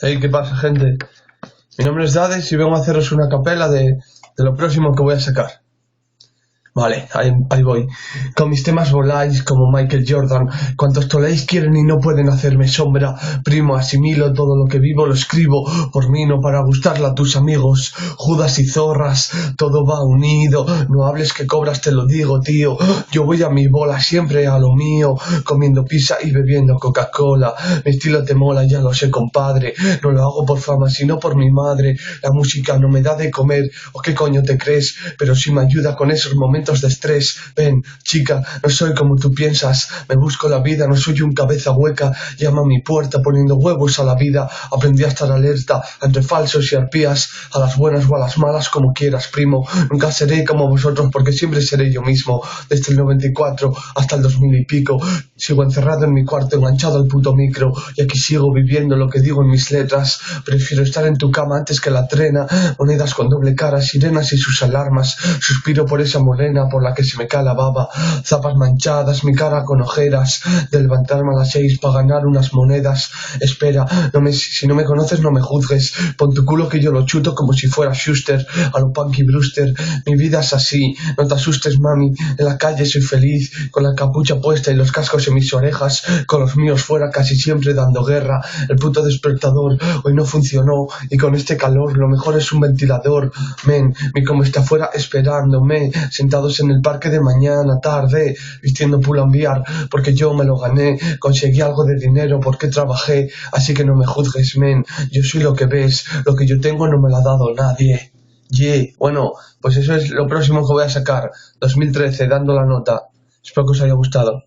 Hey, ¿qué pasa, gente? Mi nombre es Dades y vengo a haceros una capela de lo próximo que voy a sacar. Vale, ahí voy. Con mis temas voláis como Michael Jordan. Cuantos toléis quieren y no pueden hacerme sombra. Primo, asimilo todo lo que vivo, lo escribo por mí, no para gustarle a tus amigos. Judas y zorras, todo va unido. No hables que cobras, te lo digo, tío. Yo voy a mi bola, siempre a lo mío. Comiendo pizza y bebiendo Coca-Cola. Mi estilo te mola, ya lo sé, compadre. No lo hago por fama, sino por mi madre. La música no me da de comer, ¿o qué coño te crees? Pero sí me ayuda con esos momentos de estrés. Ven, chica, no soy como tú piensas. Me busco la vida, no soy un cabeza hueca. Llama a mi puerta poniendo huevos a la vida. Aprendí a estar alerta entre falsos y arpías. A las buenas o a las malas, como quieras, primo. Nunca seré como vosotros porque siempre seré yo mismo. Desde el 94 hasta el 2000 y pico. Sigo encerrado en mi cuarto, enganchado al puto micro. Y aquí sigo viviendo lo que digo en mis letras. Prefiero estar en tu cama antes que la trena. Monedas con doble cara, sirenas y sus alarmas. Suspiro por esa morena por la que se me cae la baba. Zapas manchadas, mi cara con ojeras. De levantarme a las 6 para ganar unas monedas. Espera, si no me conoces no me juzgues. Pon tu culo que yo lo chuto como si fuera Schuster. A lo Punky Brewster. Mi vida es así, no te asustes, mami. En la calle soy feliz, con la capucha puesta y los cascos en mis orejas. Con los míos fuera casi siempre dando guerra. El puto despertador hoy no funcionó. Y con este calor lo mejor es un ventilador. Men, mi como está afuera esperándome. Sentados en el parque de mañana tarde, vistiendo pull&bear, porque yo me lo gané. Conseguí algo de dinero porque trabajé. Así que no me juzgues, men. Yo soy lo que ves. Lo que yo tengo no me lo ha dado nadie. Yeah. Bueno, pues eso es lo próximo que voy a sacar. 2013, dando la nota. Espero que os haya gustado.